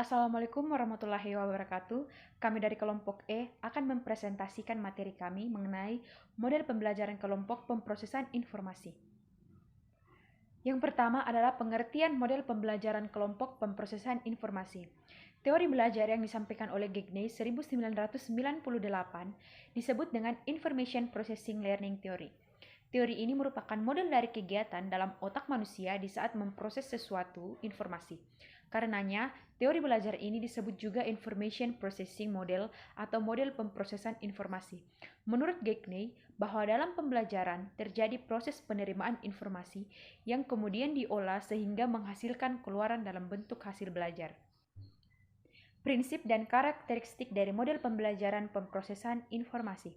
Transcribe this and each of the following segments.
Assalamualaikum warahmatullahi wabarakatuh. Kami dari kelompok E akan mempresentasikan materi kami mengenai model pembelajaran kelompok pemrosesan informasi. Yang pertama adalah pengertian model pembelajaran kelompok pemrosesan informasi. Teori belajar yang disampaikan oleh Gagney 1998 disebut dengan Information Processing Learning Theory. Teori ini merupakan model dari kegiatan dalam otak manusia di saat memproses sesuatu informasi. Karenanya, teori belajar ini disebut juga Information Processing Model atau model pemrosesan informasi. Menurut Gagney, bahwa dalam pembelajaran terjadi proses penerimaan informasi yang kemudian diolah sehingga menghasilkan keluaran dalam bentuk hasil belajar. Prinsip dan karakteristik dari model pembelajaran pemrosesan informasi.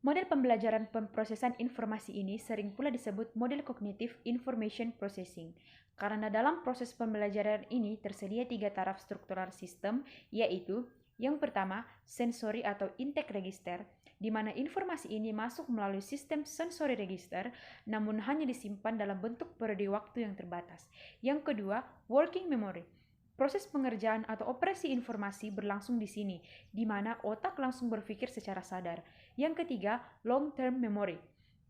Model pembelajaran pemrosesan informasi ini sering pula disebut model Cognitive Information Processing, karena dalam proses pembelajaran ini tersedia 3 taraf struktural sistem, yaitu yang pertama, sensory atau intake register, di mana informasi ini masuk melalui sistem sensory register, namun hanya disimpan dalam bentuk periode waktu yang terbatas. Yang kedua, working memory. Proses pengerjaan atau operasi informasi berlangsung di sini, di mana otak langsung berpikir secara sadar. Yang ketiga, long-term memory,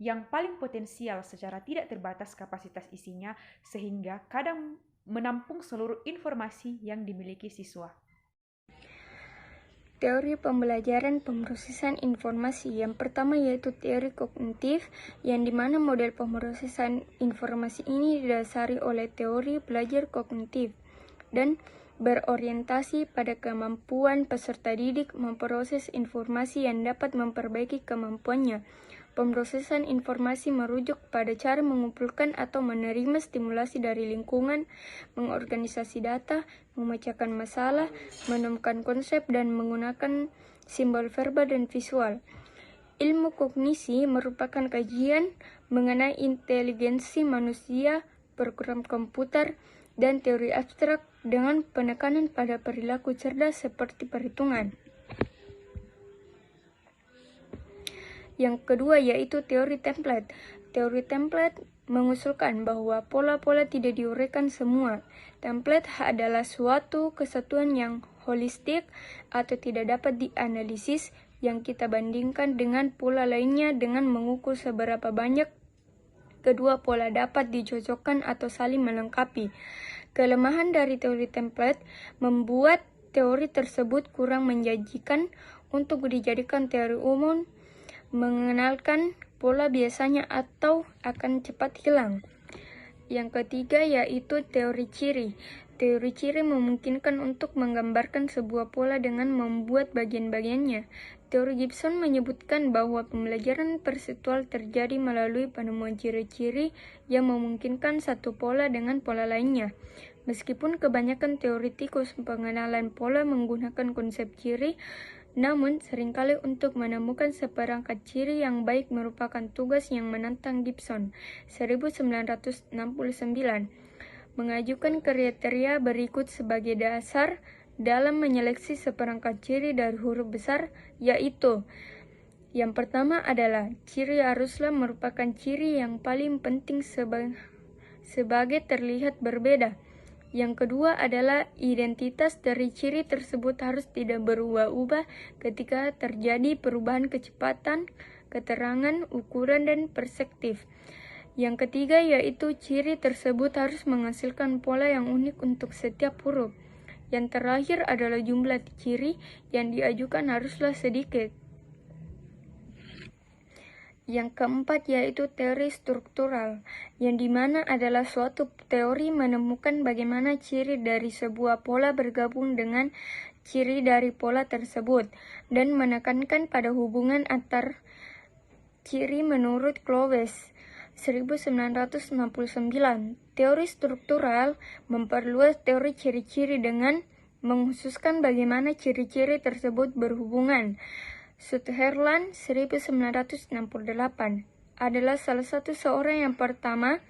yang paling potensial secara tidak terbatas kapasitas isinya, sehingga kadang menampung seluruh informasi yang dimiliki siswa. Teori pembelajaran pemrosesan informasi yang pertama yaitu teori kognitif, yang dimana model pemrosesan informasi ini didasari oleh teori belajar kognitif dan berorientasi pada kemampuan peserta didik memproses informasi yang dapat memperbaiki kemampuannya. Pemrosesan informasi merujuk pada cara mengumpulkan atau menerima stimulasi dari lingkungan, mengorganisasi data, memecahkan masalah, menemukan konsep, dan menggunakan simbol verbal dan visual. Ilmu kognisi merupakan kajian mengenai inteligensi manusia, program komputer, dan teori abstrak dengan penekanan pada perilaku cerdas seperti perhitungan. Yang kedua yaitu teori template. Teori template mengusulkan bahwa pola-pola tidak diuraikan semua. Template adalah suatu kesatuan yang holistik atau tidak dapat dianalisis yang kita bandingkan dengan pola lainnya dengan mengukur seberapa banyak kedua pola dapat dicocokkan atau saling melengkapi. Kelemahan dari teori template membuat teori tersebut kurang menjanjikan untuk dijadikan teori umum, mengenalkan pola biasanya atau akan cepat hilang. Yang ketiga yaitu teori ciri. Teori ciri memungkinkan untuk menggambarkan sebuah pola dengan membuat bagian-bagiannya. Teori Gibson menyebutkan bahwa pembelajaran perseptual terjadi melalui penemuan ciri-ciri yang memungkinkan satu pola dengan pola lainnya. Meskipun kebanyakan teoretikus pengenalan pola menggunakan konsep ciri, namun seringkali untuk menemukan seperangkat ciri yang baik merupakan tugas yang menantang Gibson 1969. Mengajukan kriteria berikut sebagai dasar dalam menyeleksi seperangkat ciri dari huruf besar, yaitu yang pertama adalah ciri haruslah merupakan ciri yang paling penting sebagai terlihat berbeda. Yang kedua adalah identitas dari ciri tersebut harus tidak berubah-ubah ketika terjadi perubahan kecepatan, keterangan, ukuran, dan perspektif. Yang ketiga yaitu ciri tersebut harus menghasilkan pola yang unik untuk setiap huruf. Yang terakhir adalah jumlah ciri yang diajukan haruslah sedikit. Yang keempat yaitu teori struktural, yang dimana adalah suatu teori menemukan bagaimana ciri dari sebuah pola bergabung dengan ciri dari pola tersebut, dan menekankan pada hubungan antar ciri menurut Clowes 1969. Teori struktural memperluas teori ciri-ciri dengan mengkhususkan bagaimana ciri-ciri tersebut berhubungan. Sutherland 1968 adalah salah satu seorang yang pertama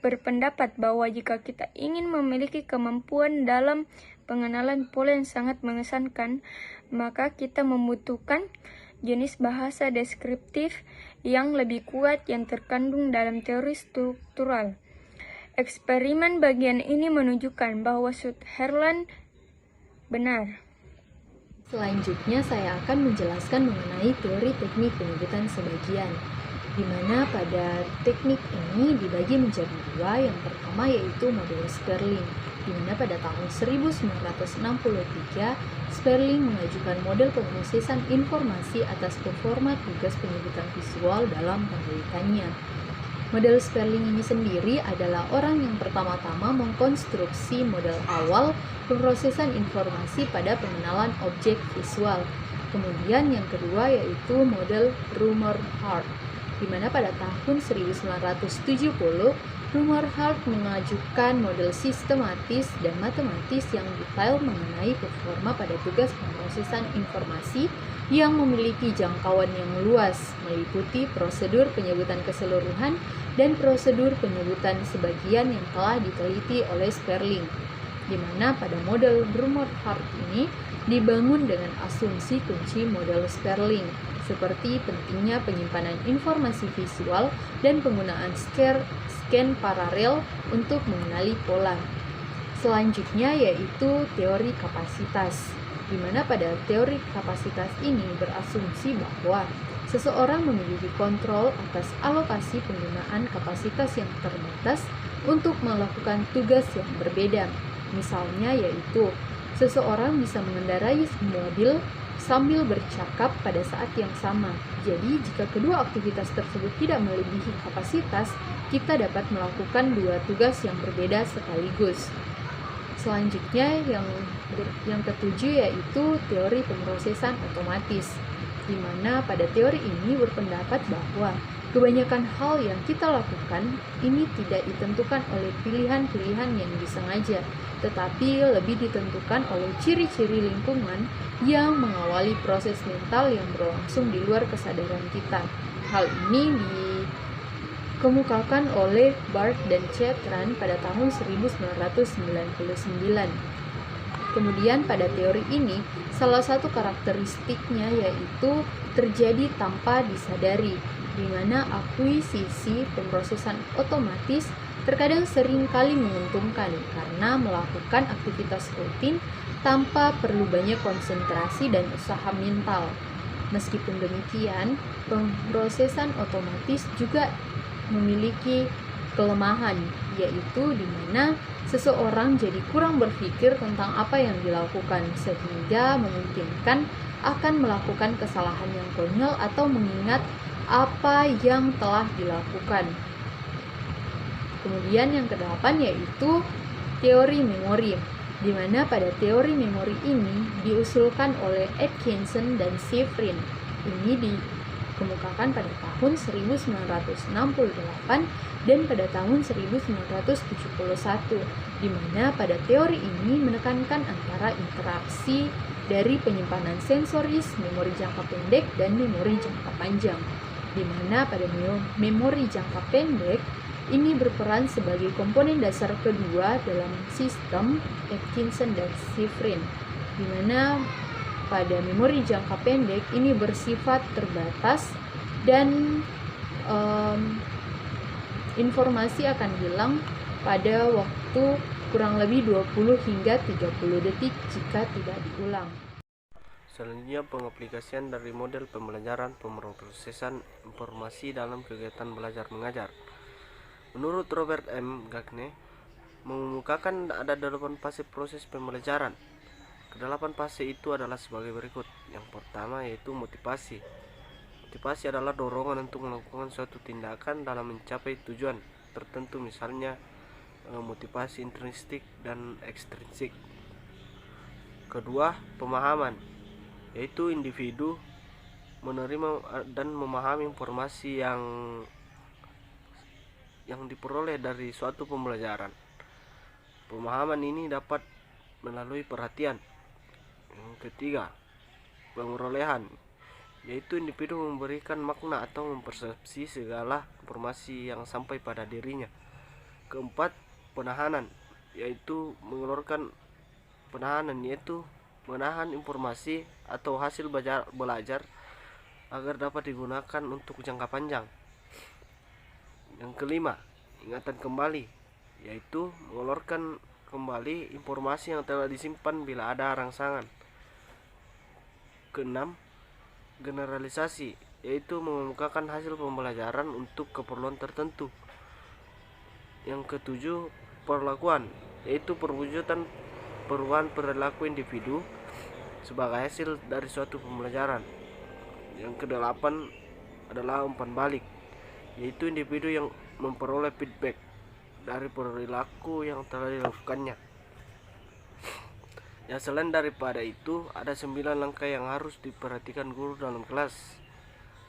berpendapat bahwa jika kita ingin memiliki kemampuan dalam pengenalan pola yang sangat mengesankan, maka kita membutuhkan jenis bahasa deskriptif yang lebih kuat yang terkandung dalam teori struktural. Eksperimen bagian ini menunjukkan bahwa Sutherland Benar. Selanjutnya saya akan menjelaskan mengenai teori teknik penyebutan sebagian, di mana pada teknik ini dibagi menjadi dua. Yang pertama yaitu model Sperling, di mana pada tahun 1963 Sperling mengajukan model pemrosesan informasi atas performa tugas penyebutan visual dalam penelitiannya. Model Sperling ini sendiri adalah orang yang pertama-tama mengkonstruksi model awal pemrosesan informasi pada pengenalan objek visual. Kemudian yang kedua yaitu model Rumohr-Hardt, di mana pada tahun 1970 Rumohr-Hardt mengajukan model sistematis dan matematis yang detail mengenai performa pada tugas pemrosesan informasi yang memiliki jangkauan yang luas, meliputi prosedur penyebutan keseluruhan dan prosedur penyebutan sebagian yang telah diteliti oleh Sperling, di mana pada model Rumohr-Hardt ini dibangun dengan asumsi kunci model Sperling, seperti pentingnya penyimpanan informasi visual dan penggunaan scan paralel untuk mengenali pola. Selanjutnya yaitu teori kapasitas, di mana pada teori kapasitas ini berasumsi bahwa seseorang memiliki kontrol atas alokasi penggunaan kapasitas yang terbatas untuk melakukan tugas yang berbeda. Misalnya yaitu seseorang bisa mengendarai mobil sambil bercakap pada saat yang sama. Jadi jika kedua aktivitas tersebut tidak melebihi kapasitas, kita dapat melakukan dua tugas yang berbeda sekaligus. Selanjutnya yang ketujuh yaitu teori pemrosesan otomatis, di mana pada teori ini berpendapat bahwa kebanyakan hal yang kita lakukan ini tidak ditentukan oleh pilihan-pilihan yang disengaja, tetapi lebih ditentukan oleh ciri-ciri lingkungan yang mengawali proses mental yang berlangsung di luar kesadaran kita. Hal ini dikemukakan oleh Bart dan Chetran pada tahun 1999. Kemudian pada teori ini, salah satu karakteristiknya yaitu terjadi tanpa disadari, di mana akuisisi pemrosesan otomatis terkadang seringkali menguntungkan karena melakukan aktivitas rutin tanpa perlu banyak konsentrasi dan usaha mental. Meskipun demikian, pemrosesan otomatis juga memiliki kelemahan, yaitu di mana seseorang jadi kurang berpikir tentang apa yang dilakukan, sehingga memungkinkan akan melakukan kesalahan yang konyol atau mengingat apa yang telah dilakukan. Kemudian yang kedelapan yaitu teori memori, di mana pada teori memori ini diusulkan oleh Atkinson dan Shiffrin. Ini dikemukakan pada tahun 1968 dan pada tahun 1971, di mana pada teori ini menekankan antara interaksi dari penyimpanan sensoris, memori jangka pendek, dan memori jangka panjang, di mana pada memori jangka pendek ini berperan sebagai komponen dasar kedua dalam sistem Atkinson dan Shiffrin, di mana pada memori jangka pendek ini bersifat terbatas dan informasi akan hilang pada waktu kurang lebih 20 hingga 30 detik jika tidak diulang. Selanjutnya pengaplikasian dari model pembelajaran pemrosesan informasi dalam kegiatan belajar mengajar. Menurut Robert M. Gagne, mengemukakan ada 8 fase proses pembelajaran. Kedelapan fase itu adalah sebagai berikut. Yang pertama yaitu motivasi. Motivasi adalah dorongan untuk melakukan suatu tindakan dalam mencapai tujuan tertentu, misalnya motivasi intrinsik dan ekstrinsik. Kedua, pemahaman, yaitu individu menerima dan memahami informasi yang diperoleh dari suatu pembelajaran. Pemahaman ini dapat melalui perhatian. Yang ketiga, pengerolehan, yaitu individu memberikan makna atau mempersepsi segala informasi yang sampai pada dirinya. Keempat, penahanan, yaitu mengeluarkan penahanan, yaitu menahan informasi atau hasil belajar agar dapat digunakan untuk jangka panjang. Yang kelima, ingatan kembali, yaitu mengeluarkan kembali informasi yang telah disimpan bila ada rangsangan. Keenam, generalisasi, yaitu mengemukakan hasil pembelajaran untuk keperluan tertentu. Yang ketujuh, perlakuan, yaitu perwujudan perubahan perilaku individu sebagai hasil dari suatu pembelajaran. Yang kedelapan adalah umpan balik, yaitu individu yang memperoleh feedback dari perilaku yang telah dilakukannya. Ya, selain daripada itu, ada 9 langkah yang harus diperhatikan guru dalam kelas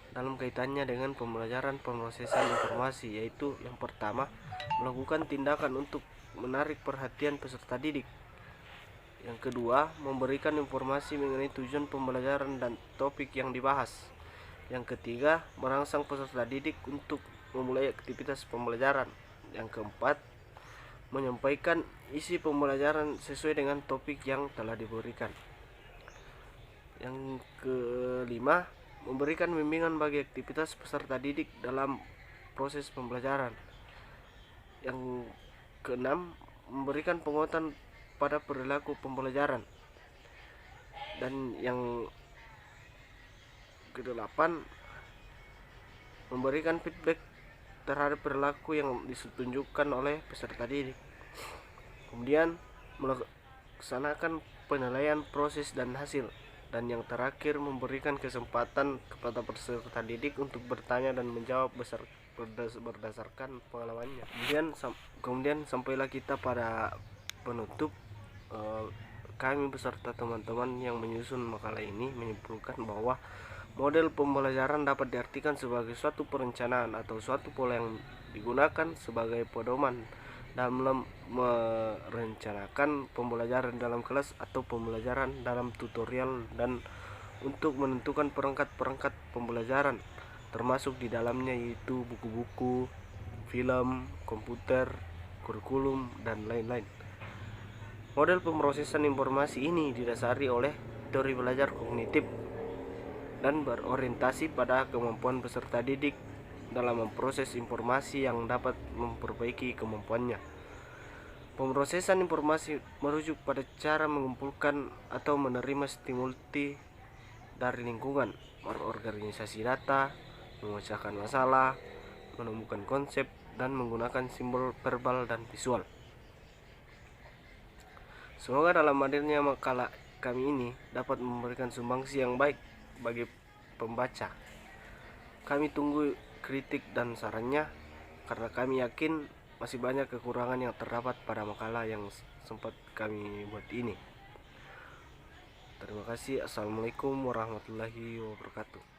dalam kaitannya dengan pembelajaran pemrosesan informasi, yaitu yang pertama, melakukan tindakan untuk menarik perhatian peserta didik. Yang kedua, memberikan informasi mengenai tujuan pembelajaran dan topik yang dibahas. Yang ketiga, merangsang peserta didik untuk memulai aktivitas pembelajaran. Yang keempat, menyampaikan isi pembelajaran sesuai dengan topik yang telah diberikan. Yang kelima, memberikan bimbingan bagi aktivitas peserta didik dalam proses pembelajaran. Yang keenam, memberikan penguatan pada perilaku pembelajaran. Dan yang kedelapan, memberikan feedback terhadap perilaku yang ditunjukkan oleh peserta didik. Kemudian melaksanakan penilaian proses dan hasil. Dan yang terakhir, memberikan kesempatan kepada peserta didik untuk bertanya dan menjawab berdasarkan pengalamannya. Kemudian sampailah kita pada penutup. Kami beserta teman-teman yang menyusun makalah ini menyimpulkan bahwa model pembelajaran dapat diartikan sebagai suatu perencanaan atau suatu pola yang digunakan sebagai pedoman dalam merencanakan pembelajaran dalam kelas atau pembelajaran dalam tutorial dan untuk menentukan perangkat-perangkat pembelajaran, termasuk di dalamnya yaitu buku-buku, film, komputer, kurikulum, dan lain-lain. Model pemrosesan informasi ini didasari oleh teori belajar kognitif dan berorientasi pada kemampuan peserta didik dalam memproses informasi yang dapat memperbaiki kemampuannya. Pemrosesan informasi merujuk pada cara mengumpulkan atau menerima stimuli dari lingkungan, berorganisasi data, memecahkan masalah, menemukan konsep, dan menggunakan simbol verbal dan visual. Semoga dalam hadirnya makalah kami ini dapat memberikan sumbangsi yang baik bagi pembaca. Kami tunggu kritik dan sarannya, karena kami yakin masih banyak kekurangan yang terdapat pada makalah yang sempat kami buat ini. Terima kasih. Assalamualaikum warahmatullahi wabarakatuh.